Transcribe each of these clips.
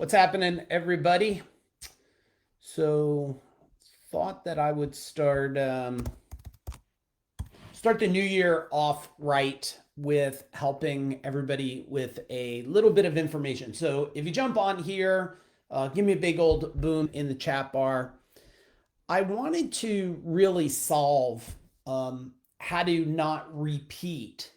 What's happening, everybody? So, thought that I would start the new year off right with helping everybody with a little bit of information. So, if you jump on here, give me a big old boom in the chat bar. I wanted to really solve how to not repeat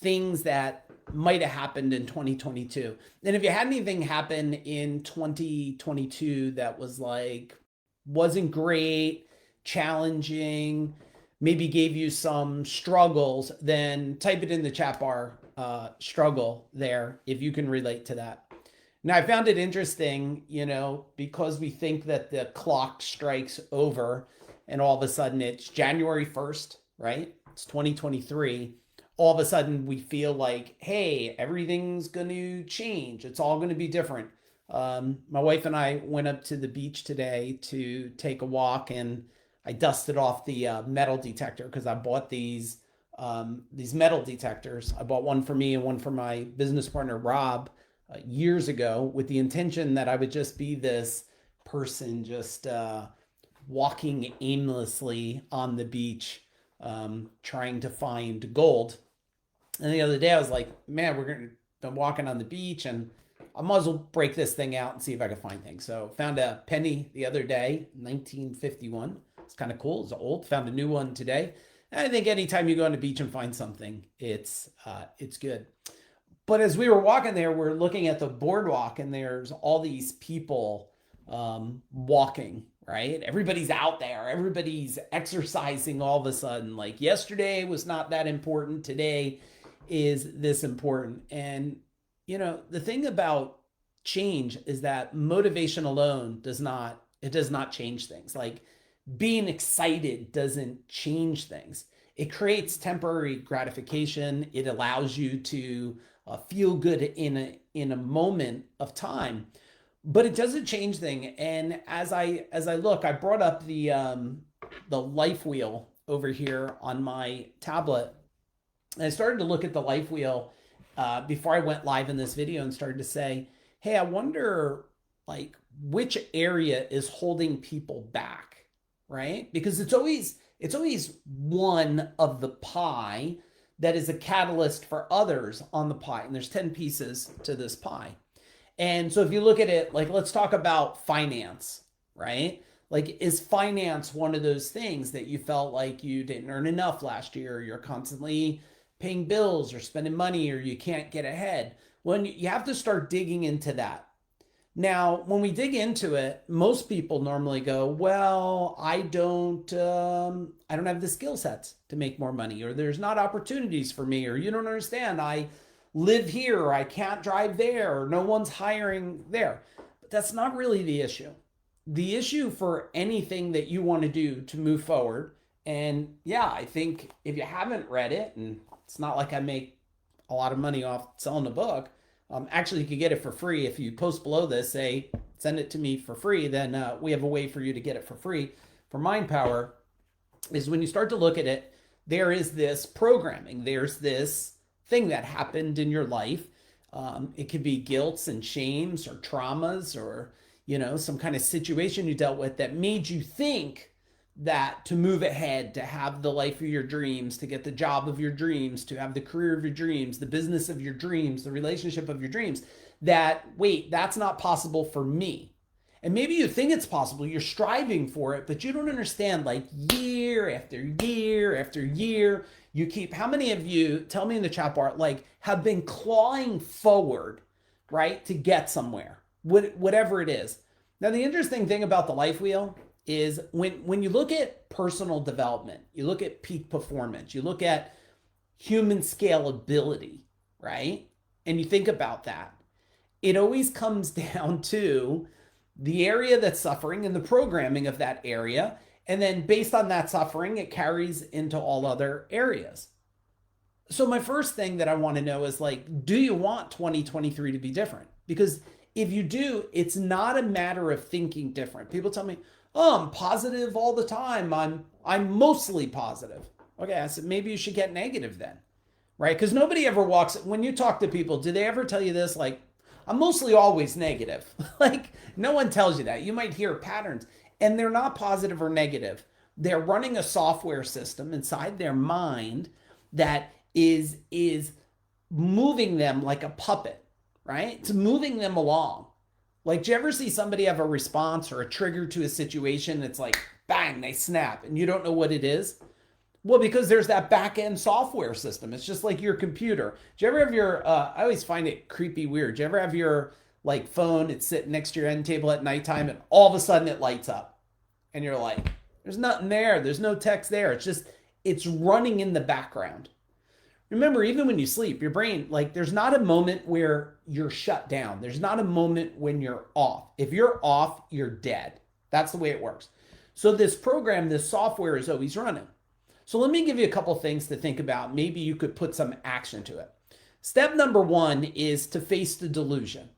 things that might have happened in 2022. And if you had anything happen in 2022 that was like wasn't great, challenging, maybe gave you some struggles, then type it in the chat bar, struggle there if you can relate to that. Now, I found it interesting, because we think that the clock strikes over and all of a sudden it's January 1st, right? It's 2023. All of a sudden we feel like, hey, everything's going to change. It's all going to be different. My wife and I went up to the beach today to take a walk, and I dusted off the metal detector because I bought these metal detectors. I bought one for me and one for my business partner, Rob, years ago with the intention that I would just be this person just walking aimlessly on the beach, trying to find gold. And the other day I was like, man, been walking on the beach and I might as well break this thing out and see if I can find things. So found a penny the other day, 1951. It's kind of cool. It's old. Found a new one today. And I think anytime you go on the beach and find something, it's good. But as we were walking there, we're looking at the boardwalk and there's all these people walking, right? Everybody's out there. Everybody's exercising all of a sudden. Like yesterday was not that important. Today is this important. And, the thing about change is that motivation alone does not change things. Like being excited doesn't change things. It creates temporary gratification. It allows you to feel good in a moment of time, but it doesn't change things. And as I look, I brought up the life wheel over here on my tablet, and I started to look at the life wheel before I went live in this video and started to say, hey, I wonder like which area is holding people back, right? Because it's always one of the pie that is a catalyst for others on the pie. And there's 10 pieces to this pie. And so if you look at it, like, let's talk about finance, right? Like, is finance one of those things that you felt like you didn't earn enough last year, or you're constantly paying bills or spending money, or you can't get ahead? Well, you have to start digging into that. Now, when we dig into it, most people normally go, well, I don't have the skill sets to make more money, or there's not opportunities for me, or you don't understand, I live here, or I can't drive there, or no one's hiring there. But that's not really the issue. The issue for anything that you want to do to move forward, and yeah, I think if you haven't read it, and it's not like I make a lot of money off selling the book. Actually, you could get it for free. If you post below this, say, send it to me for free, then we have a way for you to get it for free. For Mind Power, is when you start to look at it, there is this programming. There's this thing that happened in your life. It could be guilts and shames or traumas, or, some kind of situation you dealt with that made you think that to move ahead, to have the life of your dreams, to get the job of your dreams, to have the career of your dreams, the business of your dreams, the relationship of your dreams, that, wait, that's not possible for me. And maybe you think it's possible, you're striving for it, but you don't understand, like year after year after year, you keep, how many of you, tell me in the chat bar, like have been clawing forward, right, to get somewhere, whatever it is. Now, the interesting thing about the life wheel is when you look at personal development, you look at peak performance, you look at human scalability, right? And you think about that, it always comes down to the area that's suffering and the programming of that area. And then based on that suffering, it carries into all other areas. So my first thing that I want to know is, like, do you want 2023 to be different? Because if you do, it's not a matter of thinking different. People tell me, oh, I'm positive all the time. I'm mostly positive. Okay, I said maybe you should get negative then, right? Because nobody ever walks, when you talk to people, do they ever tell you this? Like, I'm mostly always negative. Like, no one tells you that. You might hear patterns, and they're not positive or negative. They're running a software system inside their mind that is moving them like a puppet, right? It's moving them along. Like, do you ever see somebody have a response or a trigger to a situation? It's like, bang, they snap, and you don't know what it is. Well, because there's that back end software system. It's just like your computer. Do you ever have your, I always find it creepy weird. Do you ever have your like phone, it's sitting next to your end table at nighttime and all of a sudden it lights up and you're like, there's nothing there. There's no text there. It's just, it's running in the background. Remember, even when you sleep, your brain, like, there's not a moment where you're shut down. There's not a moment when you're off. If you're off, you're dead. That's the way it works. So this program, this software is always running. So let me give you a couple things to think about. Maybe you could put some action to it. Step number one is to face the delusion,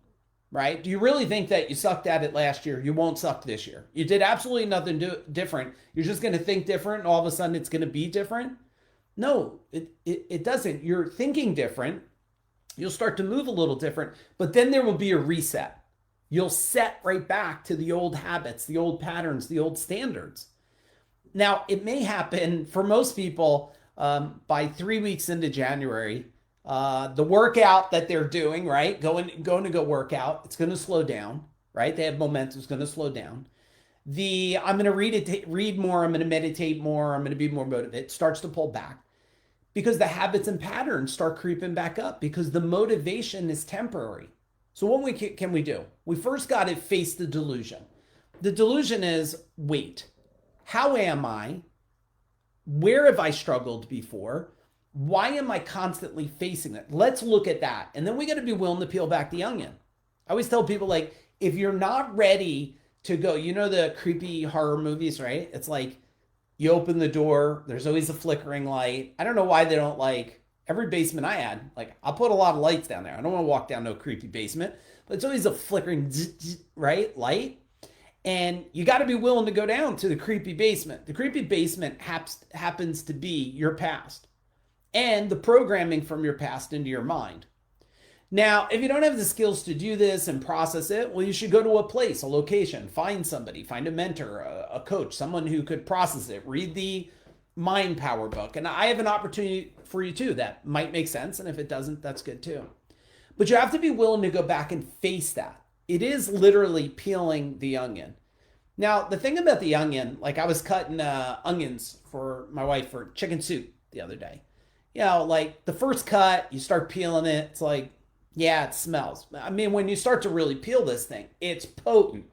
right? Do you really think that you sucked at it last year? You won't suck this year. You did absolutely nothing different. You're just going to think different and all of a sudden it's going to be different? No, it doesn't. You're thinking different. You'll start to move a little different, but then there will be a reset. You'll set right back to the old habits, the old patterns, the old standards. Now, it may happen for most people by 3 weeks into January. The workout that they're doing, right? Going to go work out, it's going to slow down, right? They have momentum, it's going to slow down. I'm going to read more, I'm going to meditate more, I'm going to be more motivated. It starts to pull back because the habits and patterns start creeping back up because the motivation is temporary. So what can we do? We first got to face the delusion. The delusion is, wait, how am I? Where have I struggled before? Why am I constantly facing it? Let's look at that. And then we got to be willing to peel back the onion. I always tell people, like, if you're not ready to go, you know, the creepy horror movies, right? It's like you open the door, there's always a flickering light. I don't know why they don't, like, every basement I had, like, I'll put a lot of lights down there. I don't want to walk down no creepy basement, but it's always a flickering, right, light. And you got to be willing to go down to the creepy basement. The creepy basement happens to be your past and the programming from your past into your mind. Now, if you don't have the skills to do this and process it, well, you should go to a place, a location, find somebody, find a mentor, a coach, someone who could process it, read the Mind Power book. And I have an opportunity for you too that might make sense. And if it doesn't, that's good too. But you have to be willing to go back and face that. It is literally peeling the onion. Now, the thing about the onion, like, I was cutting onions for my wife for chicken soup the other day. You know, like, the first cut, you start peeling it. It's like, yeah, it smells. I mean, when you start to really peel this thing, it's potent.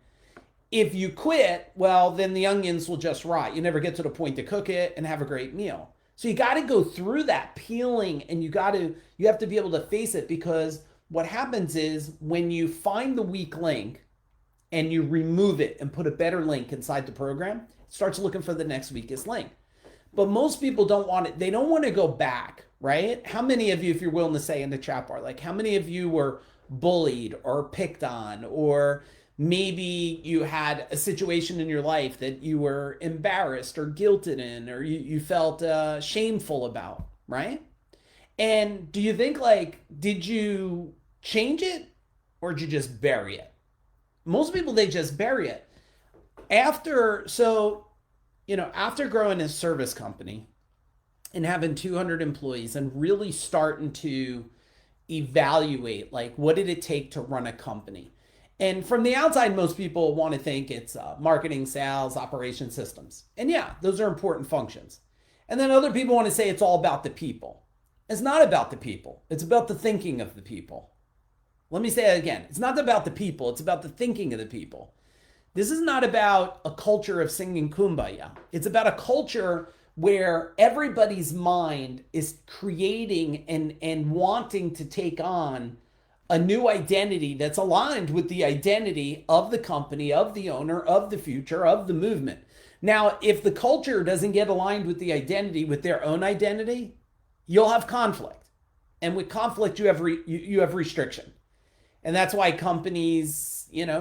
If you quit, well, then the onions will just rot. You never get to the point to cook it and have a great meal. So you got to go through that peeling, and you have to be able to face it, because what happens is when you find the weak link and you remove it and put a better link inside the program, it starts looking for the next weakest link. But most people don't want it. They don't want to go back, right? How many of you, if you're willing to say in the chat bar, like, how many of you were bullied or picked on, or maybe you had a situation in your life that you were embarrassed or guilted in, or you felt shameful about, right? And do you think, like, did you change it or did you just bury it? Most people, they just bury it. After growing a service company and having 200 employees and really starting to evaluate, like, what did it take to run a company? And from the outside, most people want to think it's marketing, sales, operation, systems. And yeah, those are important functions. And then other people want to say it's all about the people. It's not about the people. It's about the thinking of the people. Let me say it again. It's not about the people. It's about the thinking of the people. This is not about a culture of singing Kumbaya. It's about a culture where everybody's mind is creating and wanting to take on a new identity that's aligned with the identity of the company, of the owner, of the future, of the movement. Now, if the culture doesn't get aligned with the identity, with their own identity, you'll have conflict. And with conflict, you have restriction. And that's why companies,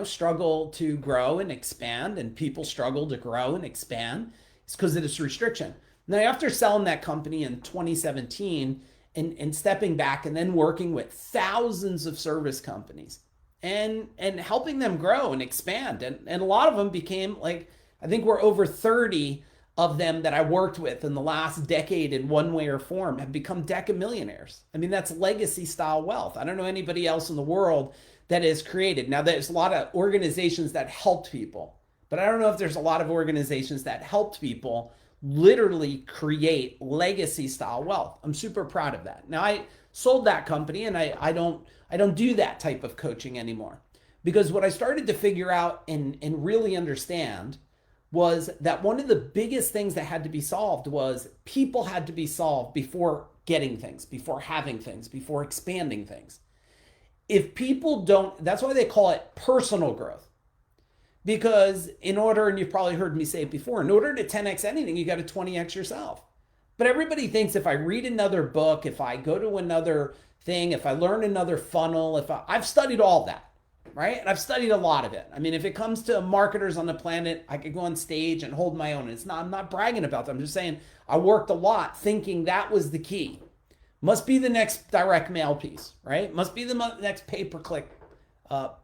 struggle to grow and expand, and people struggle to grow and expand. It's because of this restriction. Now, after selling that company in 2017 and stepping back and then working with thousands of service companies, and helping them grow and expand. And a lot of them became like, I think we're over 30 of them that I worked with in the last decade in one way or form have become decamillionaires. I mean, that's legacy style wealth. I don't know anybody else in the world that is created. Now, there's a lot of organizations that helped people, but I don't know if there's a lot of organizations that helped people literally create legacy style wealth. I'm super proud of that. Now, I sold that company, and I don't do that type of coaching anymore, because what I started to figure out and really understand was that one of the biggest things that had to be solved was people had to be solved before getting things, before having things, before expanding things. If people don't, that's why they call it personal growth. Because in order, and you've probably heard me say it before, in order to 10x anything, you got to 20x yourself. But everybody thinks if I read another book, if I go to another thing, if I learn another funnel, I've studied all that, right? And I've studied a lot of it. I mean, if it comes to marketers on the planet, I could go on stage and hold my own. I'm not bragging about them. I'm just saying I worked a lot thinking that was the key. Must be the next direct mail piece, right? Must be the next pay-per-click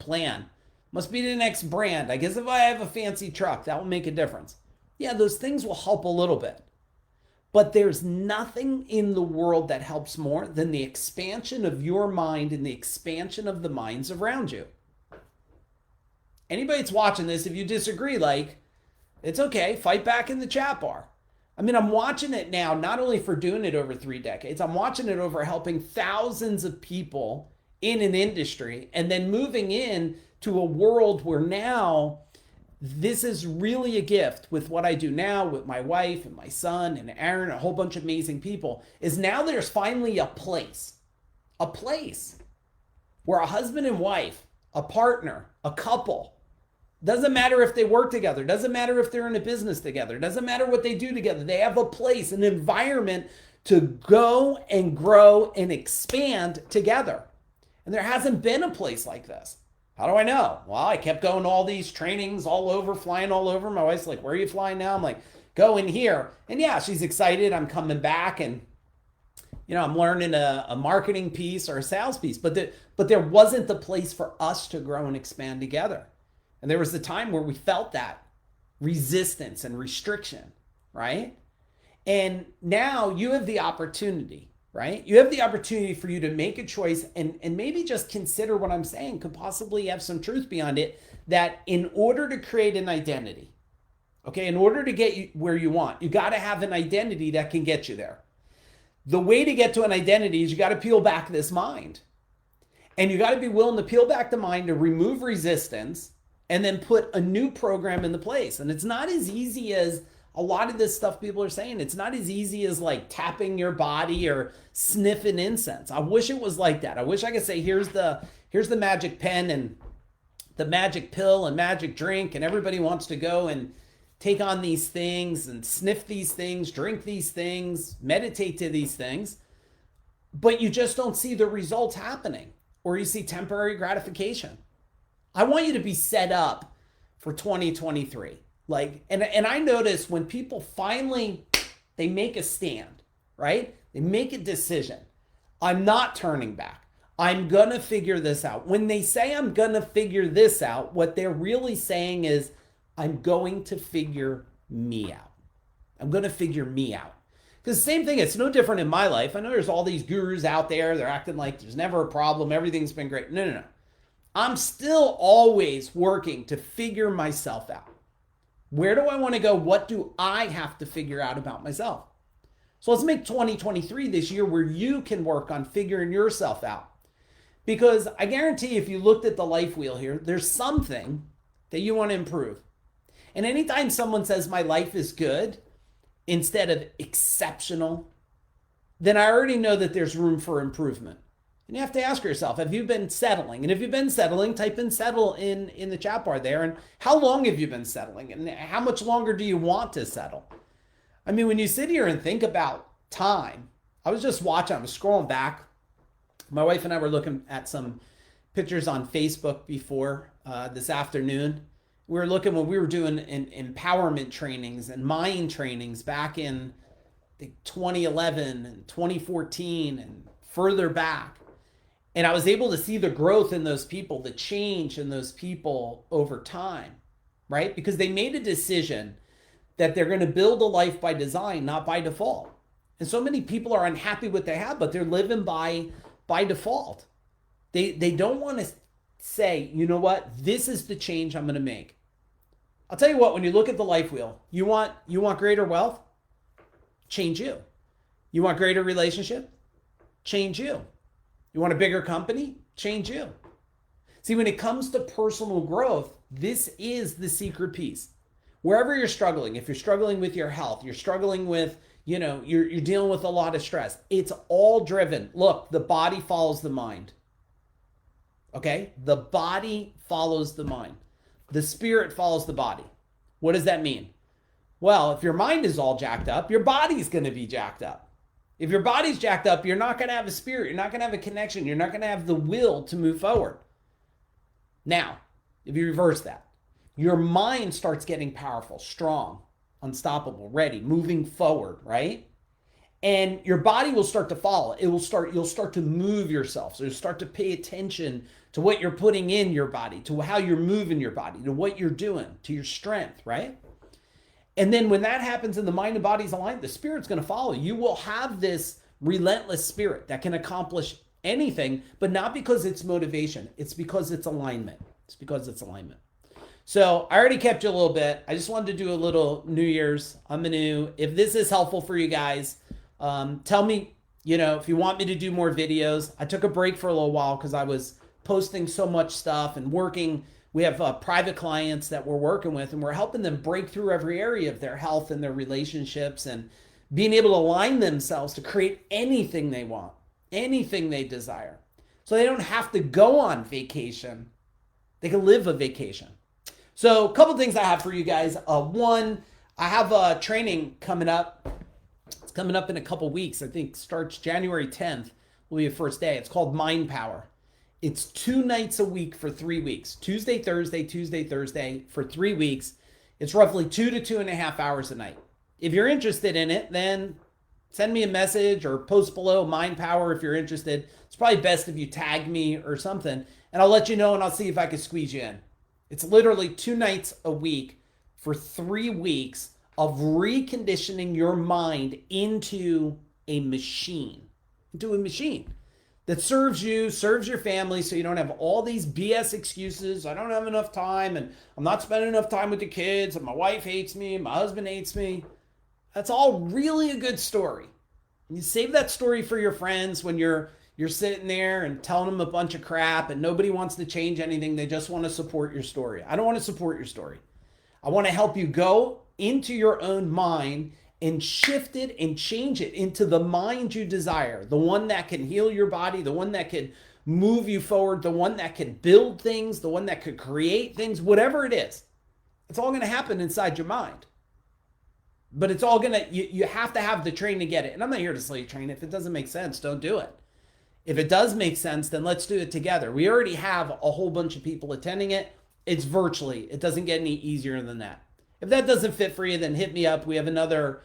plan. Must be the next brand. I guess if I have a fancy truck, that will make a difference. Yeah, those things will help a little bit. But there's nothing in the world that helps more than the expansion of your mind and the expansion of the minds around you. Anybody that's watching this, if you disagree, it's okay. Fight back in the chat bar. I mean, I'm watching it now, not only for doing it over 3 decades, I'm watching it over helping thousands of people in an industry and then moving in to a world where now this is really a gift with what I do now with my wife and my son and Aaron, a whole bunch of amazing people, is now there's finally a place where a husband and wife, a partner, a couple, doesn't matter if they work together, doesn't matter if they're in a business together, doesn't matter what they do together, they have a place, an environment to go and grow and expand together. And there hasn't been a place like this. How do I know? Well, I kept going to all these trainings all over, flying all over. My wife's like, where are you flying now? I'm like, go in here. And yeah, she's excited. I'm coming back and, I'm learning a marketing piece or a sales piece. But there wasn't the place for us to grow and expand together. And there was the time where we felt that resistance and restriction, right? And now you have the opportunity, right? You have the opportunity for you to make a choice and maybe just consider what I'm saying could possibly have some truth behind it, that in order to create an identity, okay, in order to get you where you want, you got to have an identity that can get you there. The way to get to an identity is you got to peel back this mind. And you got to be willing to peel back the mind to remove resistance and then put a new program into place. And it's not as easy as a lot of this stuff people are saying. It's not as easy as like tapping your body or sniffing incense. I wish it was like that. I wish I could say, here's the magic pen and the magic pill and magic drink, and everybody wants to go and take on these things and sniff these things, drink these things, meditate to these things, but you just don't see the results happening, or you see temporary gratification. I want you to be set up for 2023. And I notice when people finally, they make a stand, right? They make a decision. I'm not turning back. I'm going to figure this out. When they say I'm going to figure this out, what they're really saying is I'm going to figure me out. I'm going to figure me out. Because the same thing, it's no different in my life. I know there's all these gurus out there. They're acting like there's never a problem. Everything's been great. No. I'm still always working to figure myself out. Where do I want to go? What do I have to figure out about myself? So let's make 2023 this year where you can work on figuring yourself out. Because I guarantee if you looked at the life wheel here, there's something that you want to improve. And anytime someone says my life is good instead of exceptional, then I already know that there's room for improvement. And you have to ask yourself, have you been settling? And if you've been settling, type in settle in the chat bar there. And how long have you been settling? And how much longer do you want to settle? I mean, when you sit here and think about time, I was just watching, I was scrolling back. My wife and I were looking at some pictures on Facebook before this afternoon. We were looking when we were doing empowerment trainings and mind trainings back in 2011 and 2014 and further back. And I was able to see the growth in those people, the change in those people over time, right? Because they made a decision that they're going to build a life by design, not by default. And so many people are unhappy with what they have, but they're living by default. They don't want to say, you know what, this is the change I'm going to make. I'll tell you what, when you look at the life wheel, you want greater wealth? Change you. You want greater relationship? Change you. You want a bigger company? Change you. See, when it comes to personal growth, this is the secret piece. Wherever you're struggling, if you're struggling with your health, you're struggling with, you're dealing with a lot of stress, it's all driven. Look, the body follows the mind. Okay? The body follows the mind. The spirit follows the body. What does that mean? Well, if your mind is all jacked up, your body's going to be jacked up. If your body's jacked up, you're not going to have a spirit. You're not going to have a connection. You're not going to have the will to move forward. Now, if you reverse that, your mind starts getting powerful, strong, unstoppable, ready, moving forward, right? And your body will start to follow. You'll start to move yourself. So you'll start to pay attention to what you're putting in your body, to how you're moving your body, to what you're doing, to your strength, right? And then when that happens and the mind and body's aligned, the spirit's going to follow. You will have this relentless spirit that can accomplish anything, but not because it's motivation. It's because it's alignment. It's because it's alignment. So I already kept you a little bit. I just wanted to do a little New Year's. If this is helpful for you guys, tell me, if you want me to do more videos. I took a break for a little while because I was posting so much stuff and working. We have private clients that we're working with, and we're helping them break through every area of their health and their relationships and being able to align themselves to create anything they want, anything they desire. So they don't have to go on vacation. They can live a vacation. So a couple things I have for you guys. One, I have a training coming up. It's coming up in a couple weeks. I think starts January 10th will be the first day. It's called Mind Power. It's 2 nights a week for 3 weeks. Tuesday, Thursday for 3 weeks. It's roughly 2 to 2.5 hours a night. If you're interested in it, then send me a message or post below Mind Power if you're interested. It's probably best if you tag me or something, and I'll let you know and I'll see if I can squeeze you in. It's literally 2 nights a week for 3 weeks of reconditioning your mind into a machine. That serves you, serves your family, so you don't have all these BS excuses. I don't have enough time, and I'm not spending enough time with the kids, and my wife hates me, and my husband hates me. That's all really a good story. You save that story for your friends when you're sitting there and telling them a bunch of crap, and nobody wants to change anything. They just want to support your story. I don't want to support your story. I want to help you go into your own mind and shift it and change it into the mind you desire, the one that can heal your body, the one that can move you forward, the one that can build things, the one that could create things, whatever it is. It's all going to happen inside your mind. But it's all going to, you have to have the training to get it. And I'm not here to sell you training. If it doesn't make sense, don't do it. If it does make sense, then let's do it together. We already have a whole bunch of people attending it. It's virtually. It doesn't get any easier than that. If that doesn't fit for you, then hit me up. We have another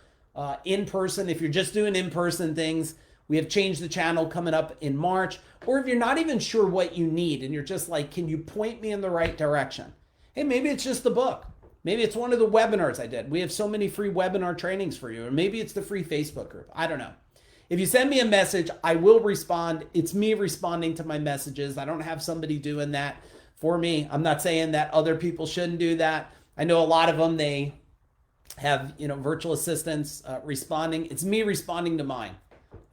in-person. If you're just doing in-person things, we have Change the Channel coming up in March. Or if you're not even sure what you need and you're just like, can you point me in the right direction? Hey, maybe it's just the book. Maybe it's one of the webinars I did. We have so many free webinar trainings for you. Or maybe it's the free Facebook group. I don't know. If you send me a message, I will respond. It's me responding to my messages. I don't have somebody doing that for me. I'm not saying that other people shouldn't do that. I know a lot of them, they have, virtual assistants responding. It's me responding to mine,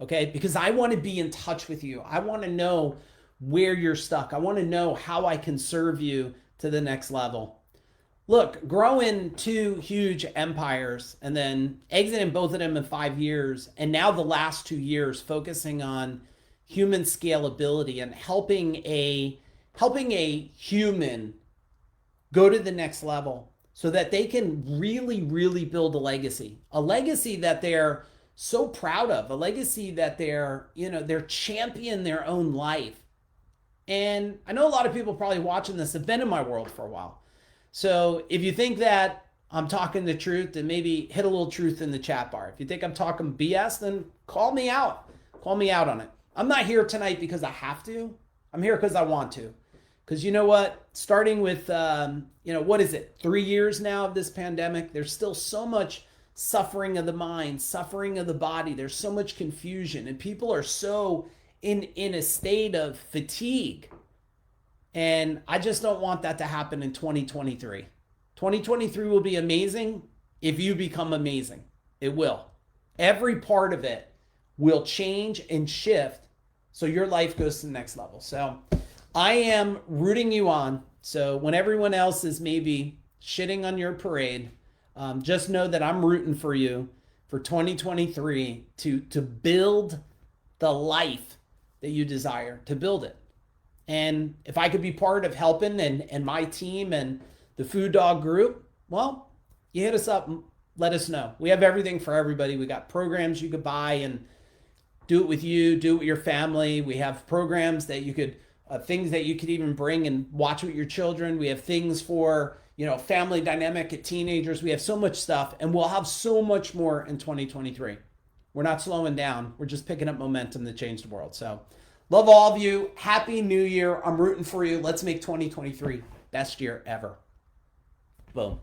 okay? Because I want to be in touch with you. I want to know where you're stuck. I want to know how I can serve you to the next level. Look, growing 2 huge empires and then exiting both of them in 5 years, and now the last 2 years focusing on human scalability and helping a human go to the next level so that they can really, really build a legacy that they're so proud of, a legacy that they're champion their own life. And I know a lot of people probably watching this have been in my world for a while. So if you think that I'm talking the truth, then maybe hit a little truth in the chat bar. If you think I'm talking BS, then call me out. Call me out on it. I'm not here tonight because I have to. I'm here because I want to. Because you know what? Starting with, what is it, 3 years now of this pandemic, there's still so much suffering of the mind, suffering of the body. There's so much confusion, and people are so in a state of fatigue. And I just don't want that to happen in 2023. 2023 will be amazing if you become amazing. It will. Every part of it will change and shift so your life goes to the next level. So I am rooting you on. So when everyone else is maybe shitting on your parade, just know that I'm rooting for you for 2023 to build the life that you desire, to build it. And if I could be part of helping and my team and the Food Dog group, well, you hit us up and let us know. We have everything for everybody. We got programs you could buy and do it with you, do it with your family. We have programs that you could, things that you could even bring and watch with your children. We have things for, family dynamic at teenagers. We have so much stuff, and we'll have so much more in 2023. We're not slowing down. We're just picking up momentum to change the world. So love all of you. Happy New Year. I'm rooting for you. Let's make 2023 best year ever. Boom.